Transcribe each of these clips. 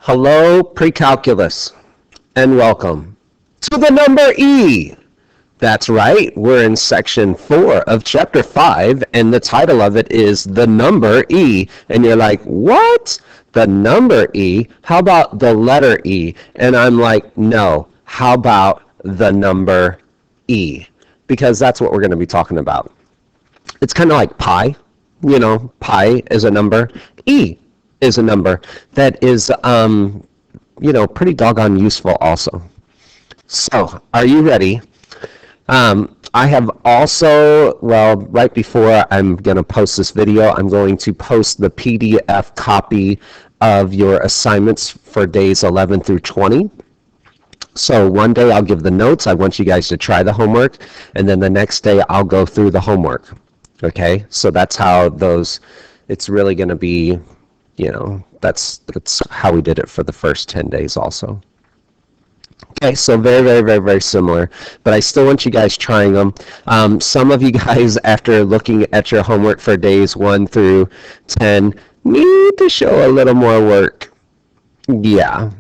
Hello, pre-calculus, and welcome to the number E. That's right, we're in section 4 of chapter 5, and the title of it is The Number E. And you're like, what? The number E? How about the letter E? And I'm like, no, how about the number E? Because that's what we're going to be talking about. It's kind of like pi. You know, pi is a number. E is a number that is, pretty doggone useful also. So, are you ready? I have also, right before I'm going to post this video, I'm going to post the PDF copy of your assignments for days 11 through 20. So one day I'll give the notes. I want you guys to try the homework, and then the next day I'll go through the homework. Okay, so that's how it's really going to be, that's how we did it for the first 10 days also. Okay, so very, very, very, very similar, but I still want you guys trying them. Some of you guys, after looking at your homework for days 1 through 10, need to show a little more work. Yeah,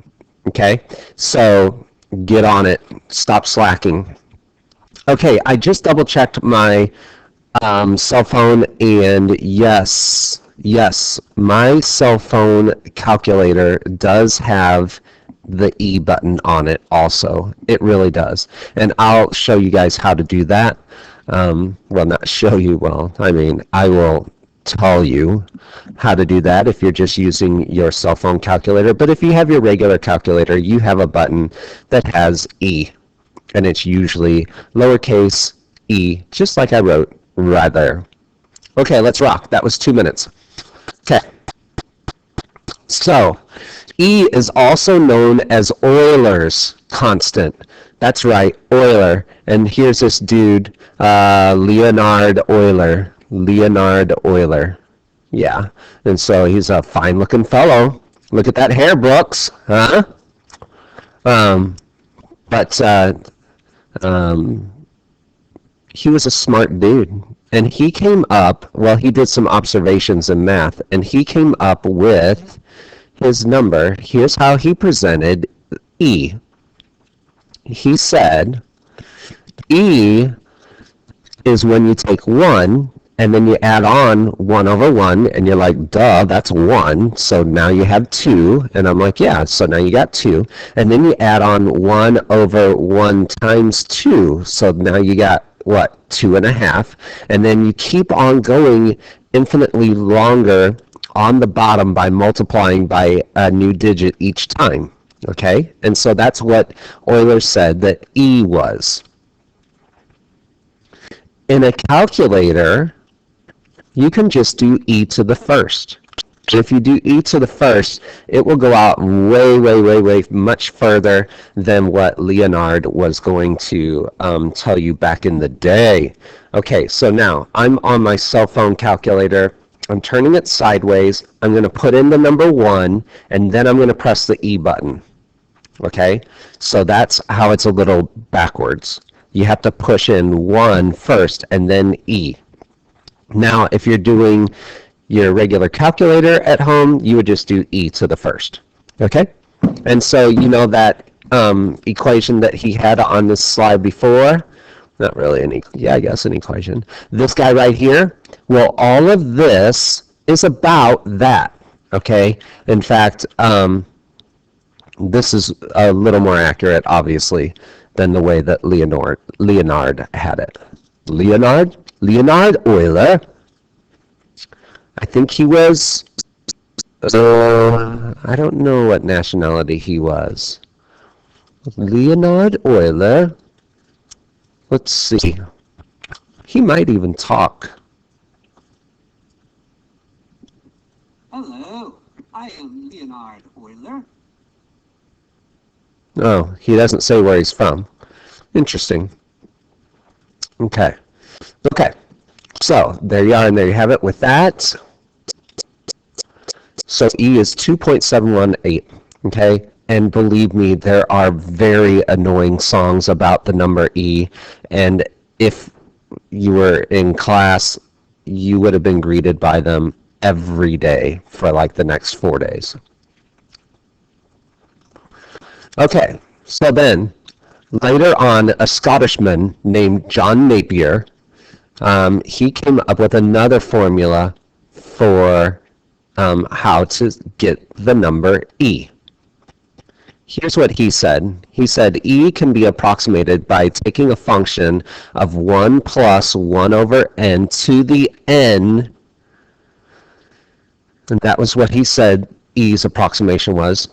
okay, so get on it. Stop slacking. Okay, I just double-checked my cell phone, and yes, my cell phone calculator does have the E button on it also. It really does. And I'll show you guys how to do that. Not show you, I will tell you how to do that if you're just using your cell phone calculator. But if you have your regular calculator, you have a button that has E. And it's usually lowercase e, just like I wrote right there. Okay, let's rock. That was 2 minutes. Okay. So, E is also known as Euler's constant. That's right, Euler. And here's this dude, Leonhard Euler. Yeah. And so he's a fine-looking fellow. Look at that hair, Brooks. Huh? He was a smart dude. And he came up, he did some observations in math, and he came up with his number. Here's how he presented E. He said, E is when you take 1, and then you add on 1 over 1, and you're like, duh, that's 1, so now you have 2, and I'm like, yeah, so now you got 2, and then you add on 1 over 1 times 2, so now you got, 2.5, and then you keep on going infinitely longer on the bottom by multiplying by a new digit each time, okay? And so that's what Euler said that E was. In a calculator, you can just do e to the first. If you do e to the first, it will go out way, way, way, way much further than what Leonhard was going to tell you back in the day. Okay, so now I'm on my cell phone calculator. I'm turning it sideways. I'm going to put in the number 1, and then I'm going to press the E button. Okay, so that's how it's a little backwards. You have to push in 1 first and then E. Now, if you're doing your regular calculator at home, you would just do e to the first. Okay? And so you know that equation that he had on this slide before? Not really an equation. This guy right here, all of this is about that. Okay? In fact, this is a little more accurate, obviously, than the way that Leonhard had it. Leonhard Euler. I think he was, I don't know what nationality he was. Leonhard Euler. Let's see. He might even talk. Hello, I am Leonhard Euler. Oh, he doesn't say where he's from. Interesting. Okay. So, there you are, and there you have it with that. So, E is 2.718, okay? And believe me, there are very annoying songs about the number E, and if you were in class, you would have been greeted by them every day for like the next 4 days. Okay, so then later on, a Scottishman named John Napier, he came up with another formula for how to get the number e. Here's what he said. He said e can be approximated by taking a function of 1 plus 1 over n to the n, and that was what he said e's approximation was.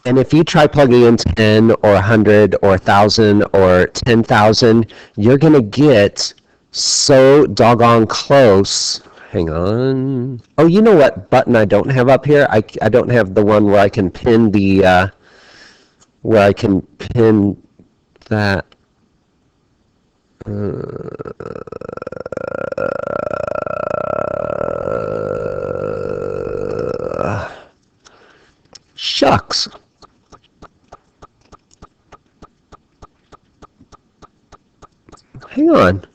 And if you try plugging in 10 or 100 or 1,000 or 10,000, you're going to get so doggone close. Hang on. Oh, you know what button I don't have up here? I don't have the one where I can pin the, that. Shucks. Hang on.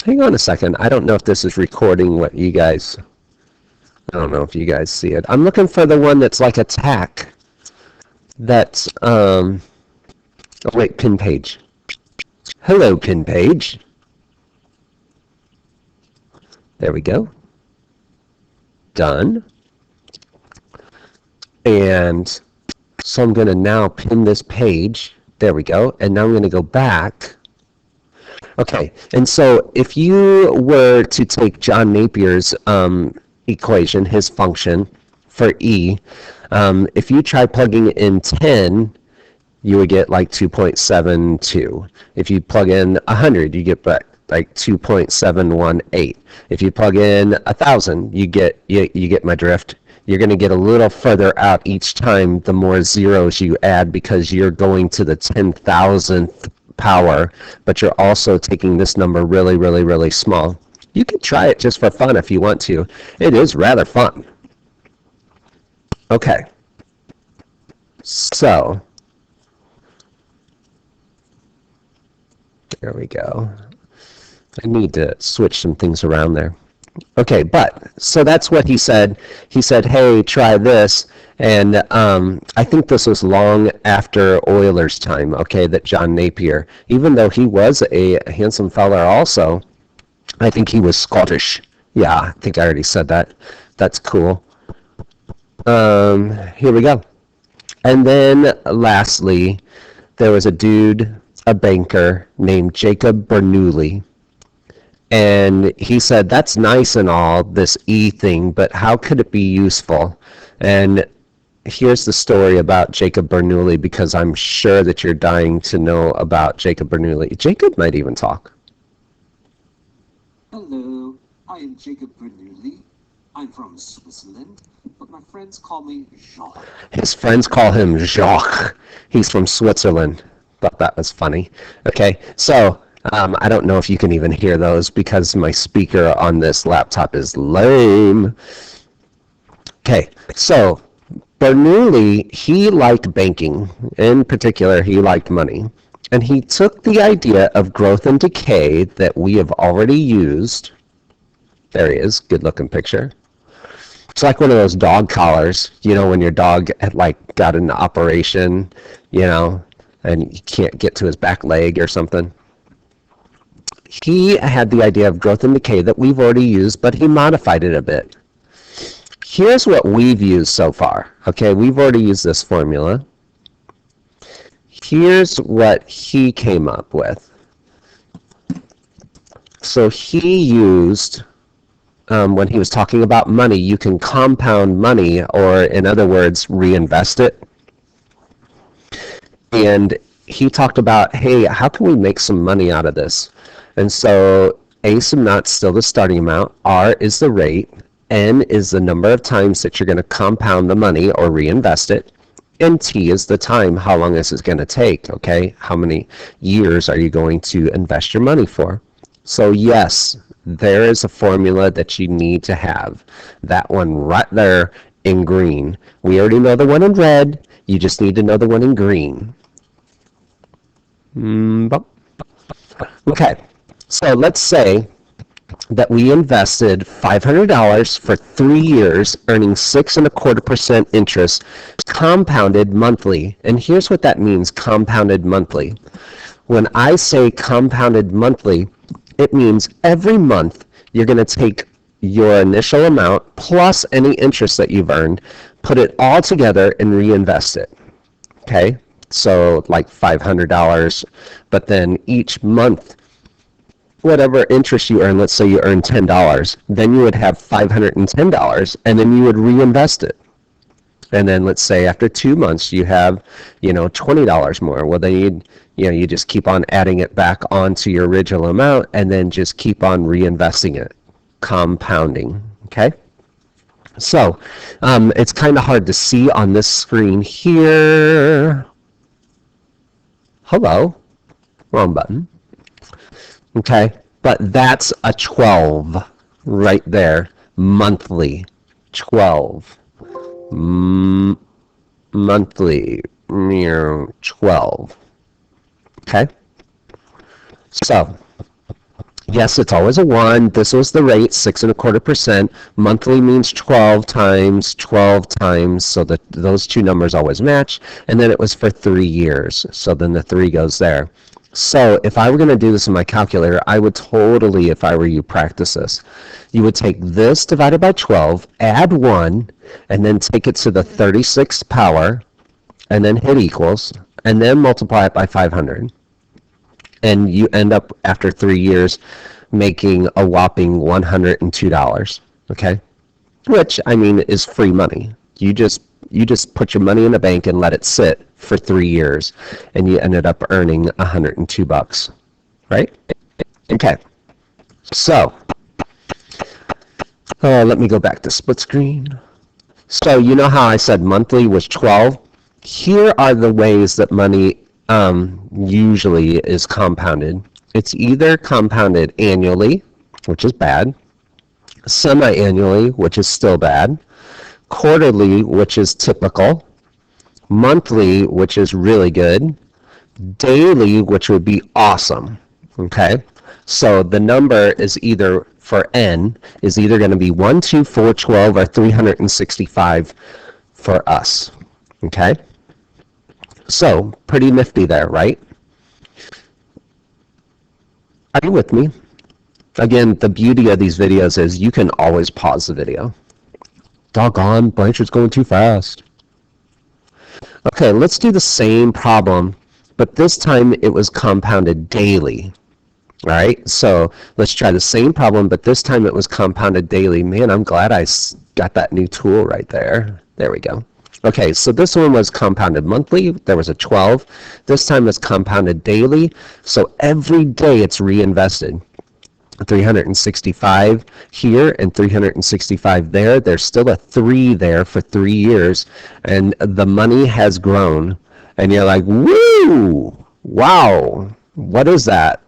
Hang on a second. I don't know if this is recording what you guys... I don't know if you guys see it. I'm looking for the one that's like a tack. That's, oh wait, pin page. Hello, pin page. There we go. Done. And so I'm going to now pin this page. There we go. And now I'm going to go back. Okay, and so if you were to take John Napier's equation, his function for E, if you try plugging in 10, you would get like 2.72. If you plug in 100, you get back like 2.718. If you plug in 1,000, you get my drift. You're going to get a little further out each time the more zeros you add because you're going to the 10,000th power, but you're also taking this number really, really, really small. You can try it just for fun if you want to. It is rather fun. Okay. So, there we go. I need to switch some things around there. Okay, but, so that's what he said. He said, hey, try this. And I think this was long after Euler's time, okay, that John Napier, even though he was a handsome fella also, I think he was Scottish. Yeah, I think I already said that. That's cool. Here we go. And then lastly, there was a dude, a banker named Jacob Bernoulli. And he said, that's nice and all, this E thing, but how could it be useful? And here's the story about Jacob Bernoulli, because I'm sure that you're dying to know about Jacob Bernoulli. Jacob might even talk. Hello, I am Jacob Bernoulli. I'm from Switzerland, but my friends call me Jacques. His friends call him Jacques. He's from Switzerland. Thought that was funny. Okay, so I don't know if you can even hear those because my speaker on this laptop is lame. Okay, so Bernoulli, he liked banking. In particular, he liked money. And he took the idea of growth and decay that we have already used. There he is, good looking picture. It's like one of those dog collars, you know, when your dog had like got an operation, you know, and you can't get to his back leg or something. He had the idea of growth and decay that we've already used, but he modified it a bit. Here's what we've used so far. Okay, we've already used this formula. Here's what he came up with. So he used, when he was talking about money, you can compound money, or in other words, reinvest it. And he talked about, hey, how can we make some money out of this? And so A sub naught's still the starting amount, R is the rate, N is the number of times that you're going to compound the money or reinvest it, and T is the time, how long this is going to take, okay? How many years are you going to invest your money for? So yes, there is a formula that you need to have. That one right there in green. We already know the one in red, you just need to know the one in green. Okay, so let's say that we invested $500 for 3 years, earning 6.25% interest, compounded monthly. And here's what that means, compounded monthly. When I say compounded monthly, it means every month you're going to take your initial amount plus any interest that you've earned, put it all together and reinvest it. Okay? So like $500, but then each month, whatever interest you earn, let's say you earn $10, then you would have $510, and then you would reinvest it. And then let's say after 2 months you have, $20 more. Well, then you just keep on adding it back onto your original amount, and then just keep on reinvesting it, compounding. Okay. So it's kind of hard to see on this screen here. Hello, wrong button. Okay, but that's a 12 right there, monthly, 12. Monthly, 12. Okay, so yes, it's always a 1. This was the rate, 6.25%. Monthly means 12 times, so that those two numbers always match. And then it was for 3 years, so then the 3 goes there. So if I were going to do this in my calculator, I would totally, if I were you, practice this. You would take this divided by 12, add 1, and then take it to the 36th power, and then hit equals, and then multiply it by 500. And you end up, after 3 years, making a whopping $102, okay? Which, I mean, is free money. You just put your money in the bank and let it sit for 3 years, and you ended up earning $102, right? Okay. So, let me go back to split screen. So you know how I said monthly was 12? Here are the ways that money usually is compounded. It's either compounded annually, which is bad, semi-annually, which is still bad, quarterly, which is typical, monthly, which is really good, daily, which would be awesome. Okay, so the number is either, for N, is either going to be 1, 2, 4, 12, or 365 for us. Okay, so pretty nifty there, right? Are you with me? Again, the beauty of these videos is you can always pause the video. Doggone, Blanchard's going too fast. Okay, let's do the same problem, but this time it was compounded daily. All right, so let's try the same problem, but this time it was compounded daily. Man, I'm glad I got that new tool right there. There we go. Okay, so this one was compounded monthly. There was a 12. This time it's compounded daily, so every day it's reinvested. 365 here and 365 there. There's still a 3 there for 3 years, and the money has grown. And you're like, woo! Wow! What is that?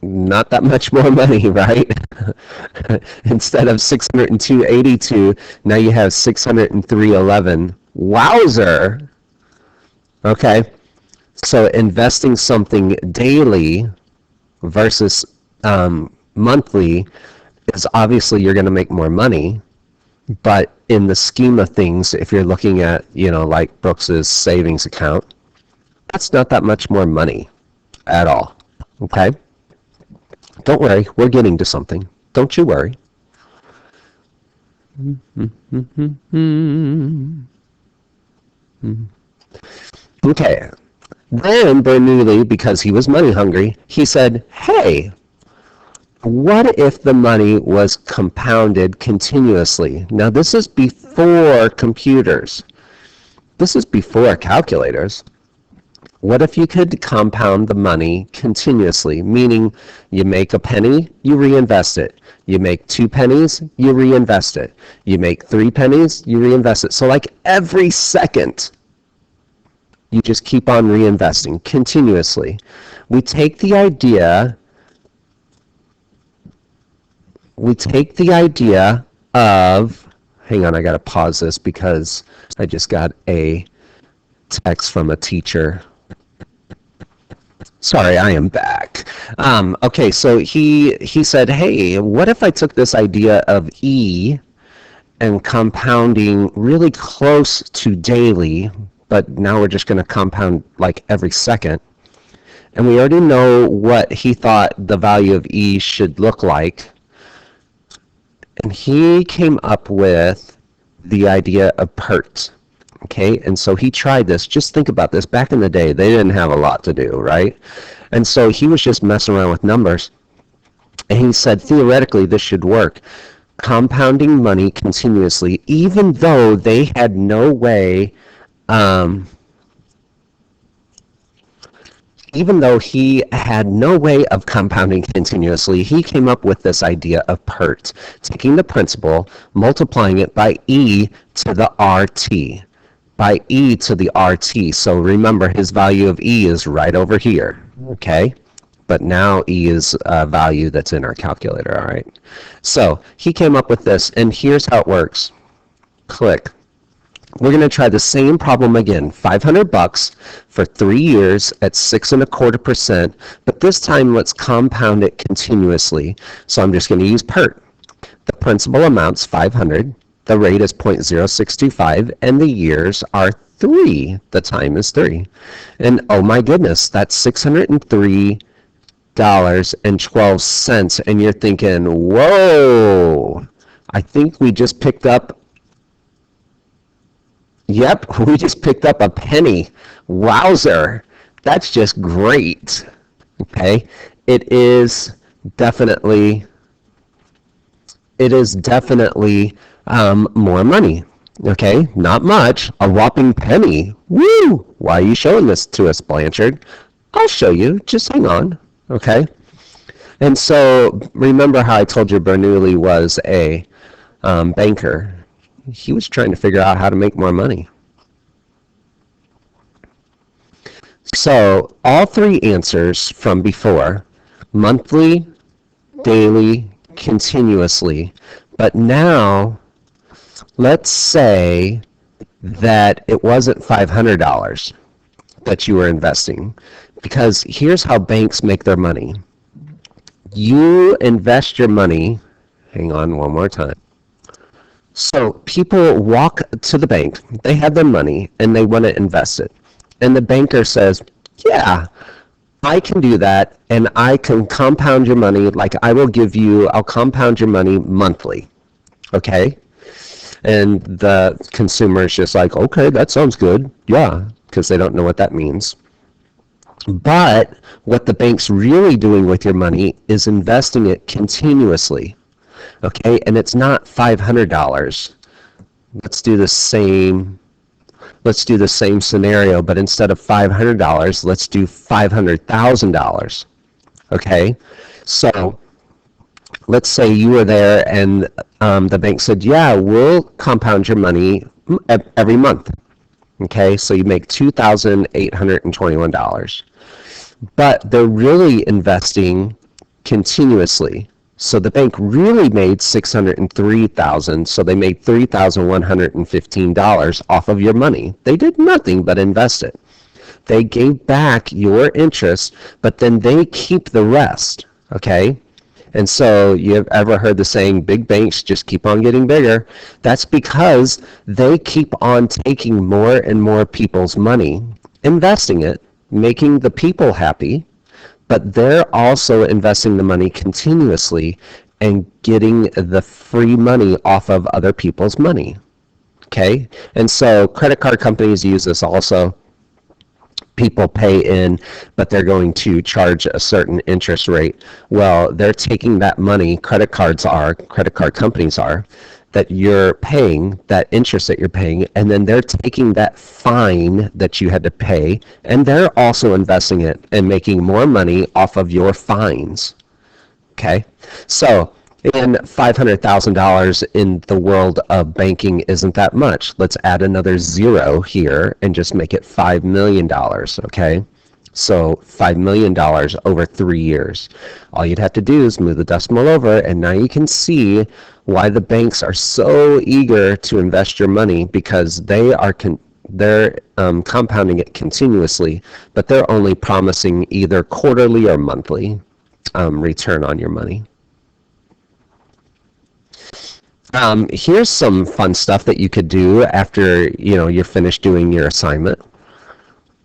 Not that much more money, right? Instead of 602.82, now you have 603.11. Wowzer! Okay, so investing something daily versus monthly is obviously you're going to make more money, but in the scheme of things, if you're looking at, like Brooks's savings account, that's not that much more money at all. Okay? Don't worry, we're getting to something. Don't you worry. Okay. Then Bernoulli, because he was money hungry, he said, hey, what if the money was compounded continuously? Now, this is before computers. This is before calculators. What if you could compound the money continuously, meaning you make a penny, you reinvest it. You make 2 pennies, you reinvest it. You make 3 pennies, you reinvest it. So like every second, you just keep on reinvesting continuously. We take the idea of, hang on, I got to pause this because I just got a text from a teacher. Sorry, I am back. Okay, so he said, hey, what if I took this idea of E and compounding really close to daily, but now we're just going to compound like every second. And we already know what he thought the value of E should look like. And he came up with the idea of PERT. Okay, and so he tried this. Just think about this. Back in the day, they didn't have a lot to do, right? And so he was just messing around with numbers. And he said, theoretically, this should work. Compounding money continuously, even though they had no way, even though he had no way of compounding continuously, he came up with this idea of PERT, taking the principal, multiplying it by e to the RT. By e to the RT. So remember, his value of e is right over here, okay? But now e is a value that's in our calculator, all right? So he came up with this, and here's how it works. Click. We're going to try the same problem again. $500 for 3 years at 6.25%, but this time let's compound it continuously. So I'm just going to use PERT. The principal amount's 500. The rate is 0.0625, and the years are 3. The time is 3. And oh my goodness, that's $603.12. And you're thinking, whoa, I think we just picked up, yep, we just picked up a penny. Wowzer, that's just great. Okay, it is definitely more money. Okay, not much, a whopping penny. Woo! Why are you showing this to us, Blanchard? I'll show you, just hang on. Okay, and so remember how I told you Bernoulli was a banker. He was trying to figure out how to make more money. So all 3 answers from before, monthly, daily, continuously, but now let's say that it wasn't $500 that you were investing, because here's how banks make their money. You invest your money, hang on one more time. So people walk to the bank, they have their money, and they want to invest it. And the banker says, yeah, I can do that, and I can compound your money, like I'll compound your money monthly, okay? And the consumer is just like, okay, that sounds good, yeah, because they don't know what that means. But what the bank's really doing with your money is investing it continuously, okay? And it's not $500. Let's do the same scenario, but instead of $500, let's do $500,000. Okay, so let's say you were there and the bank said, yeah, we'll compound your money every month. Okay, so you make $2,821. But they're really investing continuously. So the bank really made $603,000, so they made $3,115 off of your money. They did nothing but invest it. They gave back your interest, but then they keep the rest, okay? And so you've ever heard the saying, big banks just keep on getting bigger? That's because they keep on taking more and more people's money, investing it, making the people happy, but they're also investing the money continuously and getting the free money off of other people's money, okay? And so credit card companies use this also. People pay in, but they're going to charge a certain interest rate. Well, they're taking that money, credit card companies are, that you're paying, that interest that you're paying, and then they're taking that fine that you had to pay, and they're also investing it and making more money off of your fines. Okay? So, and $500,000 in the world of banking isn't that much. Let's add another 0 here and just make it $5 million, okay? So $5 million over 3 years. All you'd have to do is move the decimal over, and now you can see why the banks are so eager to invest your money, because they are They're compounding it continuously, but they're only promising either quarterly or monthly return on your money. Here's some fun stuff that you could do after you're finished doing your assignment.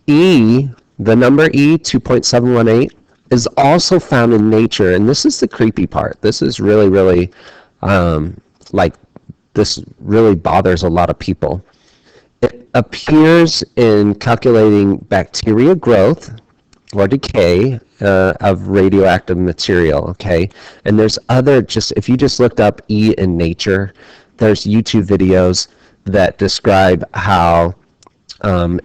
The number E, 2.718, is also found in nature, and this is the creepy part. This is really, really, this really bothers a lot of people. It appears in calculating bacteria growth or decay of radioactive material, okay? And there's if you just looked up E in nature, there's YouTube videos that describe how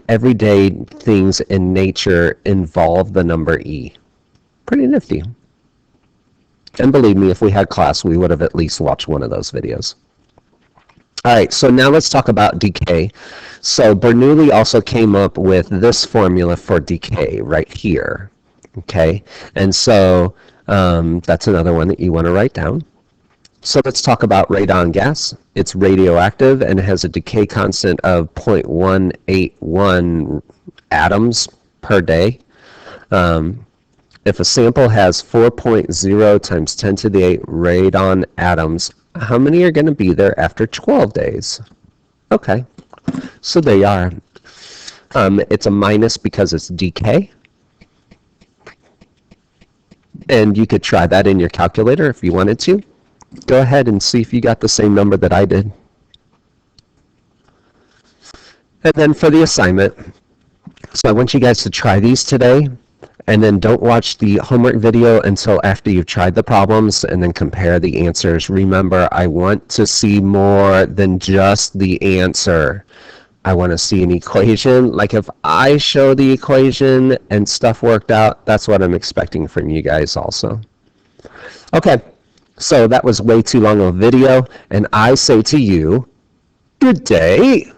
everyday things in nature involve the number E. Pretty nifty. And believe me, if we had class, we would have at least watched one of those videos. All right, so now let's talk about decay. So Bernoulli also came up with this formula for decay right here, okay? And so that's another one that you want to write down. So let's talk about radon gas. It's radioactive and it has a decay constant of 0.181 atoms per day. If a sample has 4.0 times 10 to the 8 radon atoms, how many are going to be there after 12 days? Okay, so there you are. It's a minus because it's decay. And you could try that in your calculator if you wanted to. Go ahead and see if you got the same number that I did. And then for the assignment, so I want you guys to try these today, and then don't watch the homework video until after you've tried the problems, and then compare the answers. Remember, I want to see more than just the answer. I want to see an equation. Like if I show the equation and stuff worked out, that's what I'm expecting from you guys also. Okay, so that was way too long of a video, and I say to you, good day.